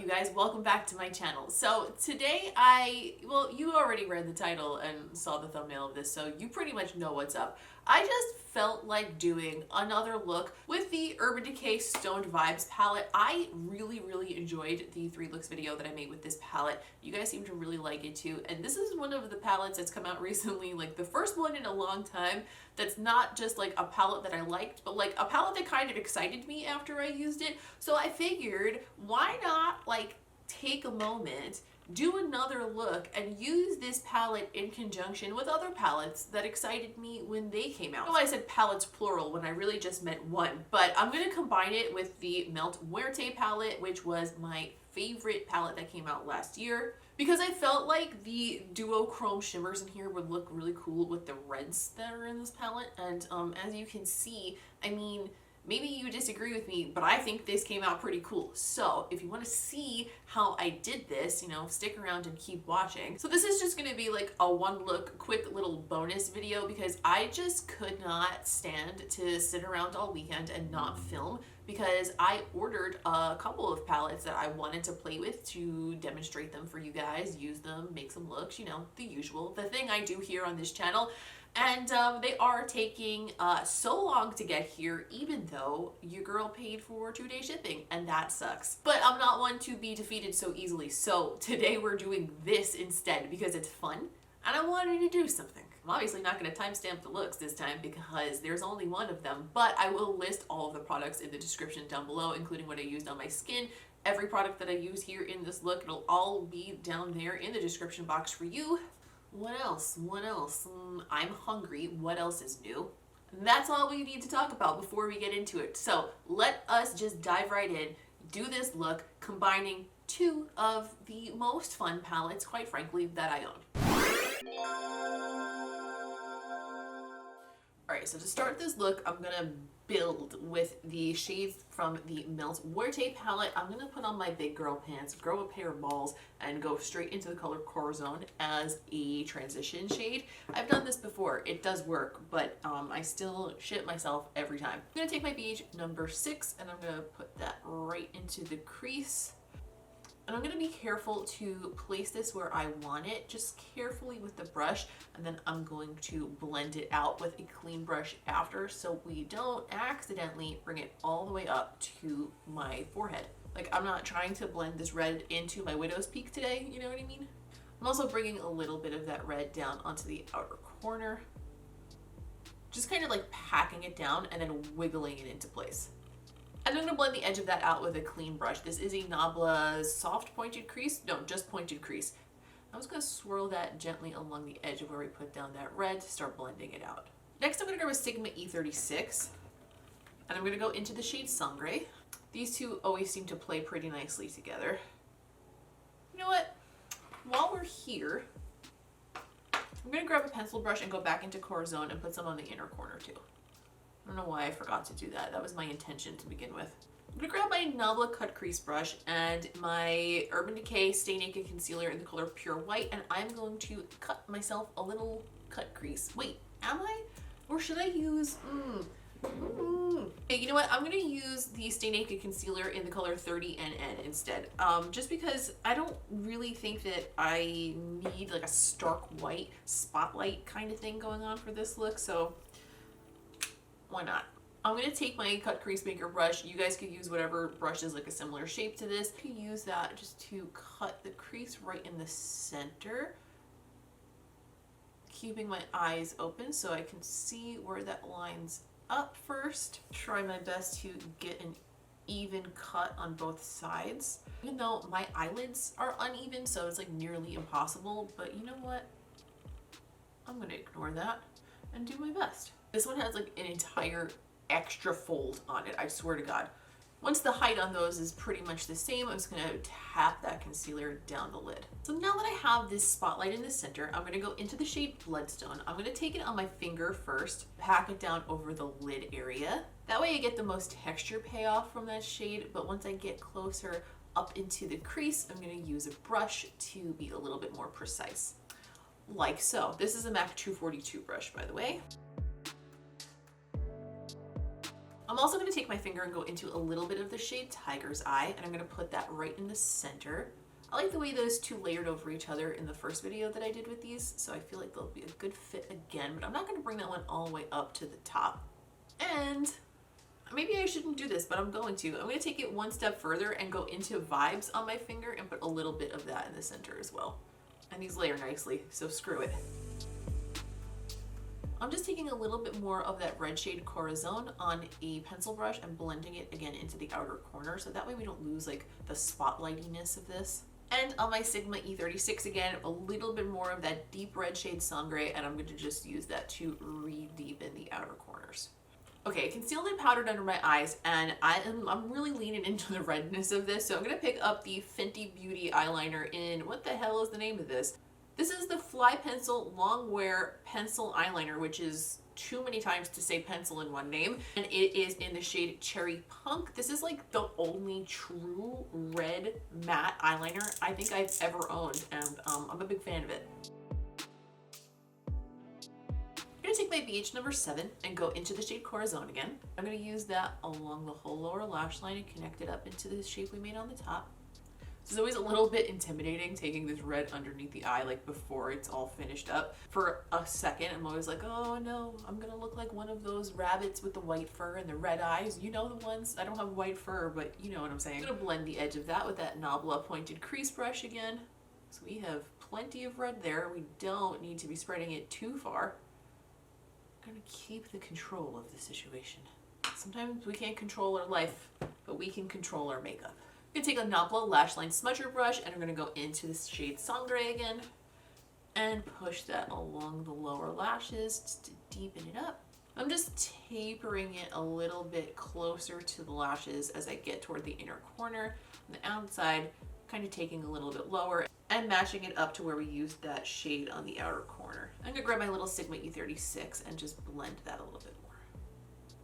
guys? Welcome back to my channel. So today well, you already read the title and saw the thumbnail of this, so you pretty much know what's up. I just felt like doing another look with the Urban Decay Stoned Vibes palette. I really enjoyed the 3 looks video that I made with this palette. You guys seem to really like it too, and this is one of the palettes that's come out recently, like the first one in a long time that's not just like a palette that I liked, but like a palette that kind of excited me after I used it. So I figured, why not like take a moment, do another look, and use this palette in conjunction with other palettes that excited me when they came out. I know I said palettes plural when I really just meant one, but I'm going to combine it with the Melt Muerte palette, which was my favorite palette that came out last year, because I felt like the duochrome shimmers in here would look really cool with the reds that are in this palette. And as you can see, I mean, maybe you disagree with me, but I think this came out pretty cool. So if you want to see how I did this, you know, stick around and keep watching. So this is just going to be like a one look, quick little bonus video because I just could not stand to sit around all weekend and not film, because I ordered a couple of palettes that I wanted to play with to demonstrate them for you guys, use them, make some looks, you know, the usual, the thing I do here on this channel. And they are taking so long to get here, even though your girl paid for 2-day shipping, and that sucks. But I'm not one to be defeated so easily, so today we're doing this instead because it's fun and I wanted to do something. I'm obviously not going to timestamp the looks this time because there's only one of them, but I will list all of the products in the description down below, including what I used on my skin. Every product that I use here in this look, it'll all be down there in the description box for you. What else? What else? I'm hungry. What else is new? That's all we need to talk about before we get into it. So let us just dive right in, do this look, combining 2 of the most fun palettes, quite frankly, that I own. Alright, so to start this look, I'm gonna build with the shades from the Melt Muerte palette. I'm gonna put on my big girl pants, grow a pair of balls, and go straight into the color Corazon as a transition shade. I've done this before, it does work, but I still shit myself every time. I'm gonna take my beige number 6 and I'm gonna put that right into the crease. And I'm going to be careful to place this where I want it, just carefully with the brush, and then I'm going to blend it out with a clean brush after so we don't accidentally bring it all the way up to my forehead. Like, I'm not trying to blend this red into my widow's peak today, you know what I mean? I'm also bringing a little bit of that red down onto the outer corner. Just kind of like packing it down and then wiggling it into place. And I'm going to blend the edge of that out with a clean brush. This is a NABLA soft pointed crease. No, just pointed crease. I'm just going to swirl that gently along the edge of where we put down that red to start blending it out. Next, I'm going to grab a Sigma E36. And I'm going to go into the shade Sangre. These two always seem to play pretty nicely together. You know what? While we're here, I'm going to grab a pencil brush and go back into Corazon and put some on the inner corner too. I don't know why I forgot to do that. That was my intention to begin with. I'm going to grab my NABLA cut crease brush and my Urban Decay Stay Naked Concealer in the color Pure White, and I'm going to cut myself a little cut crease. Wait, am I? Or should I use... Okay, you know what? I'm going to use the Stay Naked Concealer in the color 30NN instead. Just because I don't really think that I need like a stark white spotlight kind of thing going on for this look, so... why not? I'm going to take my cut crease maker brush. You guys could use whatever brush is like a similar shape to this. You can use that just to cut the crease right in the center, keeping my eyes open so I can see where that lines up first. Try my best to get an even cut on both sides, even though my eyelids are uneven, so it's like nearly impossible, but you know what? I'm going to ignore that and do my best. This one has like an entire extra fold on it, I swear to God. Once the height on those is pretty much the same, I'm just going to tap that concealer down the lid. So now that I have this spotlight in the center, I'm going to go into the shade Bloodstone. I'm going to take it on my finger first, pack it down over the lid area. That way I get the most texture payoff from that shade, but once I get closer up into the crease, I'm going to use a brush to be a little bit more precise. Like so. This is a MAC 242 brush, by the way. I'm also going to take my finger and go into a little bit of the shade Tiger's Eye, and I'm going to put that right in the center. I like the way those two layered over each other in the first video that I did with these, so I feel like they'll be a good fit again, but I'm not going to bring that one all the way up to the top. And maybe I shouldn't do this, but I'm going to. I'm going to take it one step further and go into Vibes on my finger and put a little bit of that in the center as well. And these layer nicely, so screw it. I'm just taking a little bit more of that red shade Corazon on a pencil brush and blending it again into the outer corner, so that way we don't lose like the spotlightiness of this. And on my Sigma E36 again, a little bit more of that deep red shade Sangre, and I'm going to just use that to re-deepen the outer corners. Okay, concealed and powdered under my eyes, and I'm really leaning into the redness of this, so I'm going to pick up the Fenty Beauty eyeliner in, what the hell is the name of this? This is the Fly Pencil Long Wear Pencil Eyeliner, which is too many times to say pencil in one name, and it is in the shade Cherry Punk. This is like the only true red matte eyeliner I think I've ever owned, and I'm a big fan of it. I'm going to take my BH number 7 and go into the shade Corazon again. I'm going to use that along the whole lower lash line and connect it up into the shape we made on the top. It's always a little bit intimidating taking this red underneath the eye, like before it's all finished up. For a second, I'm always like, oh no, I'm gonna look like one of those rabbits with the white fur and the red eyes. You know the ones, I don't have white fur, but you know what I'm saying. I'm gonna blend the edge of that with that NABLA pointed crease brush again. So we have plenty of red there. We don't need to be spreading it too far. I'm gonna keep the control of the situation. Sometimes we can't control our life, but we can control our makeup. I'm going to take a NABLA Lash Line Smudger brush, and I'm going to go into the shade Sangre again and push that along the lower lashes just to deepen it up. I'm just tapering it a little bit closer to the lashes as I get toward the inner corner. On the outside, kind of taking a little bit lower and matching it up to where we used that shade on the outer corner. I'm going to grab my little Sigma E36 and just blend that a little bit more.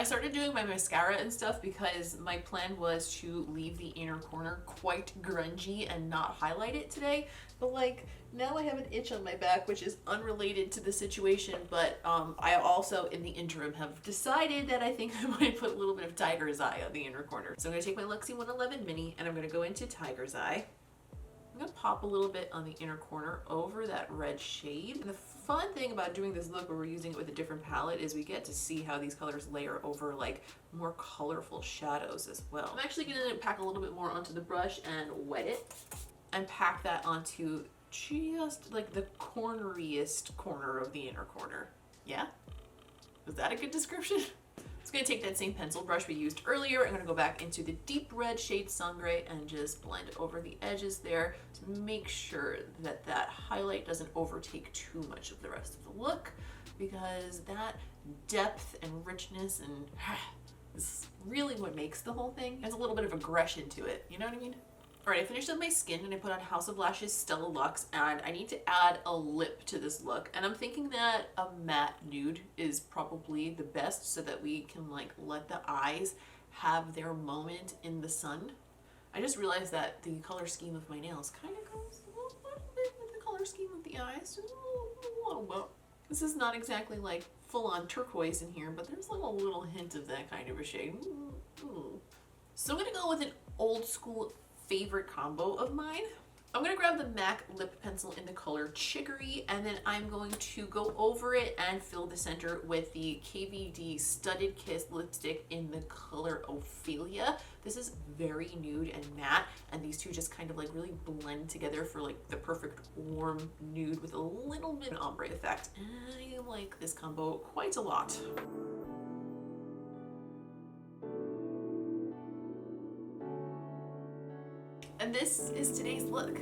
I started doing my mascara and stuff because my plan was to leave the inner corner quite grungy and not highlight it today, but like now I have an itch on my back, which is unrelated to the situation, but I also in the interim have decided that I think I might put a little bit of Tiger's Eye on the inner corner. So I'm going to take my LUXE 111 mini and I'm going to go into Tiger's Eye. I'm going to pop a little bit on the inner corner over that red shade. And the fun thing about doing this look where we're using it with a different palette is we get to see how these colors layer over like more colorful shadows as well. I'm actually going to pack a little bit more onto the brush and wet it and pack that onto just like the corneriest corner of the inner corner. Yeah? Was that a good description? I'm going to take that same pencil brush we used earlier. I'm going to go back into the deep red shade Sangre and just blend over the edges there to make sure that that highlight doesn't overtake too much of the rest of the look, because that depth and richness and is really what makes the whole thing. There's a little bit of aggression to it, you know what I mean? Alright, I finished up my skin and I put on House of Lash's Stella Luxe, and I need to add a lip to this look, and I'm thinking that a matte nude is probably the best so that we can like let the eyes have their moment in the sun. I just realized that the color scheme of my nails kind of goes a little bit with the color scheme of the eyes, just a little bit. This is not exactly like full-on turquoise in here, but there's like a little hint of that kind of a shade. So I'm gonna go with an old school favorite combo of mine. I'm going to grab the MAC lip pencil in the color Chicory, and then I'm going to go over it and fill the center with the KVD Studded Kiss lipstick in the color Ophelia. This is very nude and matte, and these two just kind of like really blend together for like the perfect warm nude with a little bit of ombre effect. I like this combo quite a lot. And this is today's look.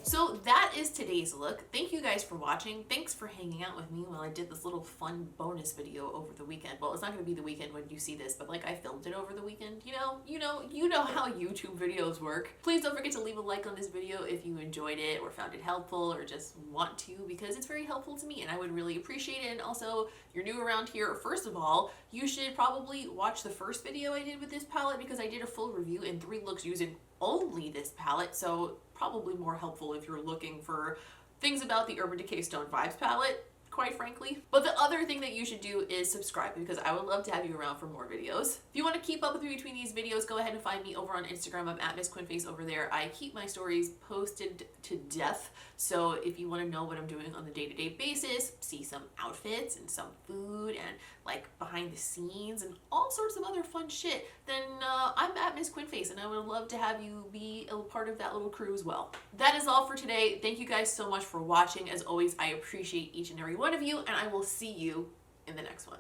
So that is today's look. Thank you guys for watching. Thanks for hanging out with me while I did this little fun bonus video over the weekend. Well, it's not going to be the weekend when you see this, but like I filmed it over the weekend. You know how YouTube videos work. Please don't forget to leave a like on this video if you enjoyed it or found it helpful or just want to, because it's very helpful to me and I would really appreciate it. And also, you're new around here, first of all, you should probably watch the first video I did with this palette, because I did a full review in 3 looks using only this palette, so probably more helpful if you're looking for things about the Urban Decay Stoned Vibes palette, quite frankly. But the other thing that you should do is subscribe, because I would love to have you around for more videos. If you want to keep up with me between these videos, go ahead and find me over on Instagram. I'm at Miss Quinface over there. I keep my stories posted to death, so if you want to know what I'm doing on the day-to-day basis, see some outfits and some food and like behind the scenes and all sorts of other fun shit, then I'm at Miss Quinface, and I would love to have you be a part of that little crew as well. That is all for today. Thank you guys so much for watching. As always, I appreciate each and every one of you, and I will see you in the next one.